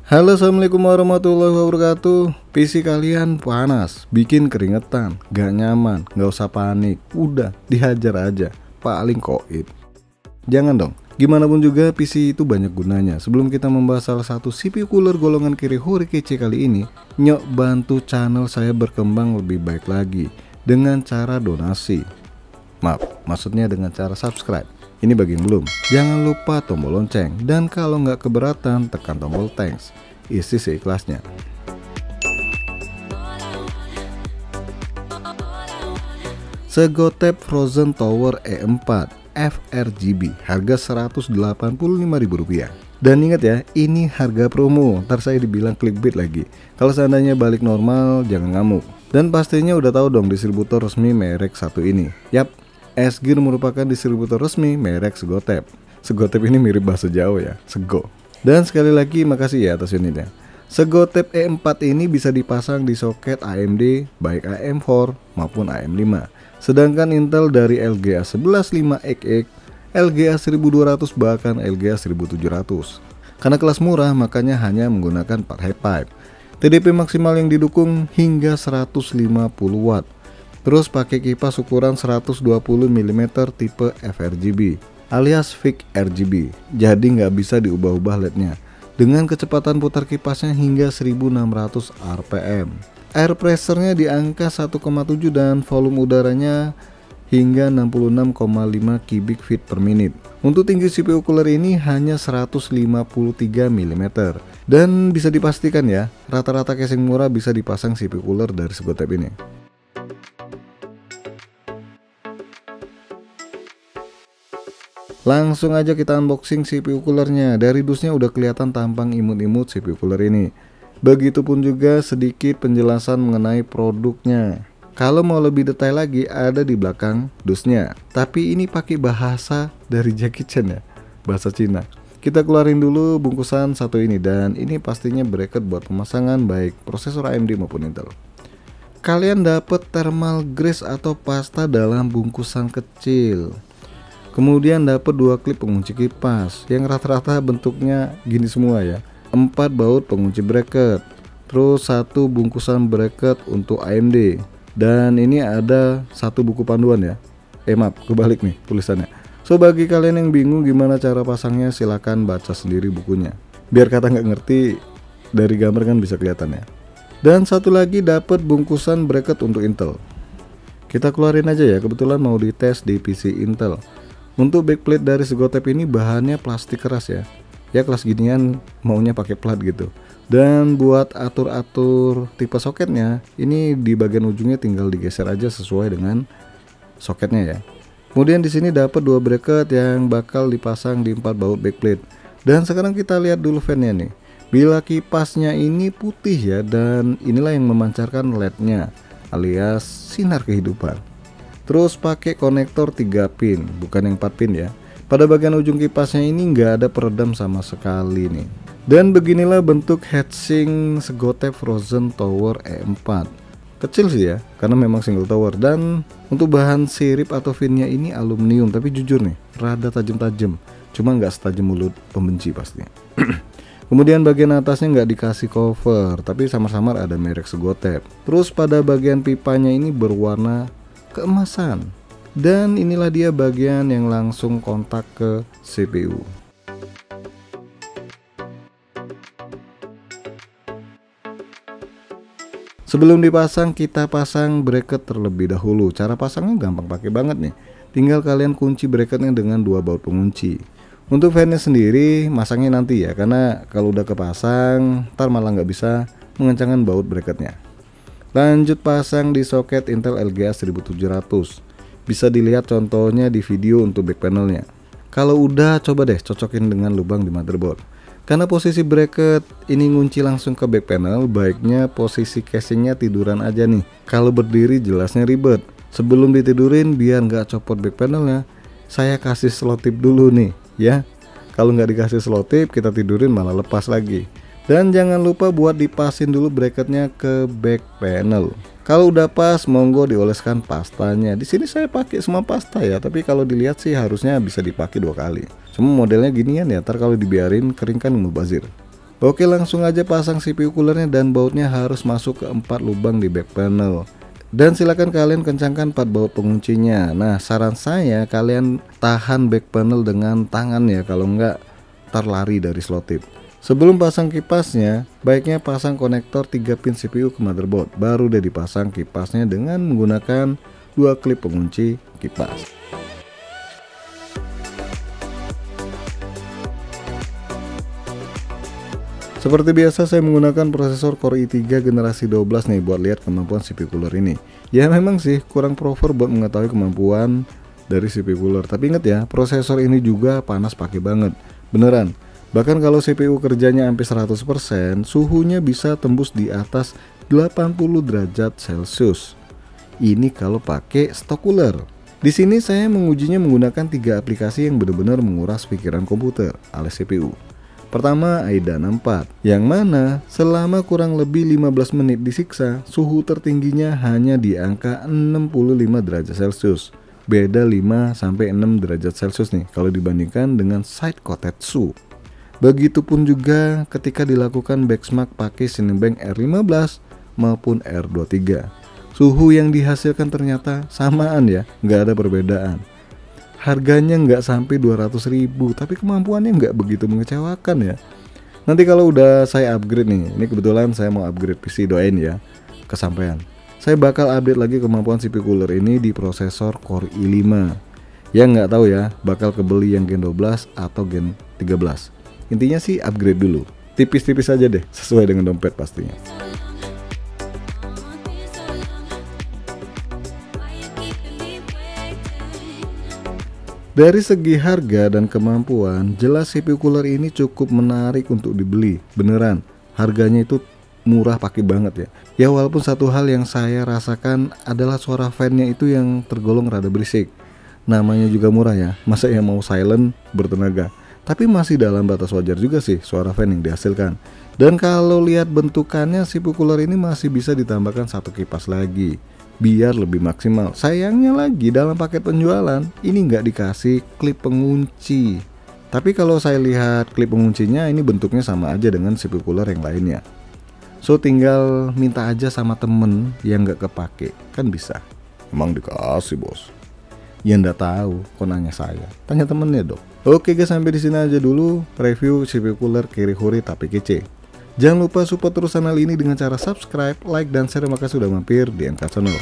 Halo, assalamualaikum warahmatullahi wabarakatuh. PC kalian panas, bikin keringetan, gak nyaman, gak usah panik. Udah, dihajar aja, paling koit. Jangan dong, gimana pun juga PC itu banyak gunanya. Sebelum kita membahas salah satu CPU cooler golongan kiri Hori kece kali ini, nyok bantu channel saya berkembang lebih baik lagi dengan cara donasi. Maksudnya dengan cara subscribe. Ini bagi yang belum, jangan lupa tombol lonceng, dan kalau nggak keberatan tekan tombol thanks, isi seikhlasnya. Segotep Frozen Tower E4 FRGB harga Rp185.000. Dan ingat ya, ini harga promo, ntar saya dibilang clickbait lagi. Kalau seandainya balik normal jangan ngamuk. Dan pastinya udah tahu dong distributor resmi merek satu ini. Yap, S-Gear merupakan distributor resmi merek Segotep. Segotep ini mirip bahasa Jawa ya, Sego. Dan sekali lagi makasih ya atas unitnya. Segotep E4 ini bisa dipasang di soket AMD baik AM4 maupun AM5. Sedangkan Intel dari LGA 115XX, LGA 1200 bahkan LGA 1700. Karena kelas murah makanya hanya menggunakan 4 high pipe. TDP maksimal yang didukung hingga 150 watt. Terus pakai kipas ukuran 120 mm tipe FRGB alias fixed RGB, jadi nggak bisa diubah-ubah LED-nya. Dengan kecepatan putar kipasnya hingga 1600 rpm. Air pressure-nya di angka 1,7 dan volume udaranya hingga 66,5 cubic feet per menit. Untuk tinggi CPU cooler ini hanya 153 mm. Dan bisa dipastikan ya, rata-rata casing murah bisa dipasang CPU cooler dari Segotep ini. Langsung aja kita unboxing CPU coolernya. Dari dusnya udah kelihatan tampang imut-imut CPU cooler ini. Begitupun juga sedikit penjelasan mengenai produknya. Kalau mau lebih detail lagi ada di belakang dusnya. Tapi ini pakai bahasa dari Jackie Chan ya, bahasa Cina. Kita keluarin dulu bungkusan satu ini, dan ini pastinya bracket buat pemasangan baik prosesor AMD maupun Intel. Kalian dapat thermal grease atau pasta dalam bungkusan kecil. Kemudian dapat 2 klip pengunci kipas yang rata-rata bentuknya gini semua ya. 4 baut pengunci bracket. Terus 1 bungkusan bracket untuk AMD. Dan ini ada 1 buku panduan ya. Maaf, kebalik nih tulisannya. So bagi kalian yang bingung gimana cara pasangnya, silakan baca sendiri bukunya. Biar kata nggak ngerti, dari gambar kan bisa kelihatan ya. Dan satu lagi dapat bungkusan bracket untuk Intel. Kita keluarin aja ya, kebetulan mau dites di PC Intel. Untuk backplate dari Segotep ini bahannya plastik keras ya. Ya kelas ginian maunya pakai plat gitu. Dan buat atur-atur tipe soketnya, ini di bagian ujungnya tinggal digeser aja sesuai dengan soketnya ya. Kemudian di sini dapat 2 bracket yang bakal dipasang di 4 baut backplate. Dan sekarang kita lihat dulu fan-nya nih. Bila kipasnya ini putih ya, dan inilah yang memancarkan LED-nya alias sinar kehidupan. Terus pakai konektor 3 pin, bukan yang 4 pin ya. Pada bagian ujung kipasnya ini nggak ada peredam sama sekali nih. Dan beginilah bentuk heatsink Segotep Frozen Tower E4. Kecil sih ya, karena memang single tower. Dan untuk bahan sirip atau finnya ini aluminium, tapi jujur nih, rada tajam-tajam. Cuma nggak setajam mulut pembenci pastinya. Kemudian bagian atasnya nggak dikasih cover, tapi samar-samar ada merek Segotep. Terus pada bagian pipanya ini berwarna keemasan. Dan inilah dia bagian yang langsung kontak ke CPU. Sebelum dipasang, kita pasang bracket terlebih dahulu. Cara pasangnya gampang pakai banget nih. Tinggal kalian kunci bracketnya dengan 2 baut pengunci. Untuk fan-nya sendiri masangnya nanti ya, karena kalau udah kepasang ntar malah nggak bisa mengencangkan baut bracketnya. Lanjut pasang di soket Intel LGA 1700. Bisa dilihat contohnya di video untuk back panelnya. Kalau udah, coba deh cocokin dengan lubang di motherboard. Karena posisi bracket ini ngunci langsung ke back panel, baiknya posisi casingnya tiduran aja nih. Kalau berdiri jelasnya ribet. Sebelum ditidurin biar nggak copot back panelnya, saya kasih slot tip dulu nih ya. Kalau nggak dikasih slot tip, kita tidurin malah lepas lagi. Dan jangan lupa buat dipasin dulu bracketnya ke back panel. Kalau udah pas, monggo dioleskan pastanya. Di sini saya pakai semua pasta ya, tapi kalau dilihat sih harusnya bisa dipakai 2 kali. Cuma modelnya ginian ya, ntar kalau dibiarin kering kan mubazir. Oke, langsung aja pasang CPU coolernya dan bautnya harus masuk ke 4 lubang di back panel. Dan silakan kalian kencangkan 4 baut penguncinya. Nah, saran saya kalian tahan back panel dengan tangan ya, kalau enggak terlari dari slot tip. Sebelum pasang kipasnya, baiknya pasang konektor 3 pin CPU ke motherboard, baru deh dipasang kipasnya dengan menggunakan 2 klip pengunci kipas. Seperti biasa saya menggunakan prosesor Core i3 generasi 12 nih buat lihat kemampuan CPU cooler ini. Ya memang sih kurang proper buat mengetahui kemampuan dari CPU cooler, tapi ingat ya, prosesor ini juga panas pakai banget. Beneran. Bahkan kalau CPU kerjanya sampai 100%, suhunya bisa tembus di atas 80 derajat Celcius. Ini kalau pakai stock cooler. Di sini saya mengujinya menggunakan 3 aplikasi yang benar-benar menguras pikiran komputer alias CPU. Pertama, AIDA 64, yang mana selama kurang lebih 15 menit disiksa, suhu tertingginya hanya di angka 65 derajat Celcius. Beda 5-6 derajat Celcius nih kalau dibandingkan dengan side Kotetsu. Begitupun juga ketika dilakukan benchmark pakai Cinebench R15 maupun R23. Suhu yang dihasilkan ternyata samaan ya, nggak ada perbedaan. Harganya nggak sampai 200.000, tapi kemampuannya nggak begitu mengecewakan ya. Nanti kalau udah saya upgrade nih, ini kebetulan saya mau upgrade PC, doain ya kesampaian. Saya bakal update lagi kemampuan CPU cooler ini di prosesor Core i5. Ya nggak tahu ya, bakal kebeli yang Gen 12 atau Gen 13. Intinya sih upgrade dulu, tipis-tipis aja deh, sesuai dengan dompet pastinya. Dari segi harga dan kemampuan, jelas CPU cooler ini cukup menarik untuk dibeli. Beneran, harganya itu murah pakai banget ya. Ya walaupun satu hal yang saya rasakan adalah suara fan-nya itu yang tergolong rada berisik. Namanya juga murah ya, masa ya mau silent bertenaga. Tapi masih dalam batas wajar juga sih suara fan yang dihasilkan. Dan kalau lihat bentukannya, CPU cooler ini masih bisa ditambahkan 1 kipas lagi biar lebih maksimal. Sayangnya lagi dalam paket penjualan ini nggak dikasih klip pengunci. Tapi kalau saya lihat klip penguncinya ini bentuknya sama aja dengan CPU cooler yang lainnya. So tinggal minta aja sama temen yang nggak kepake, kan bisa. Emang dikasih bos. Ya nggak tahu, kok nanya saya, tanya temennya dong. Oke guys, sampai di sini aja dulu review CPU cooler Kirihuri tapi kece. Jangan lupa support terus channel ini dengan cara subscribe, like, dan share. Terima kasih sudah mampir di NK Channel.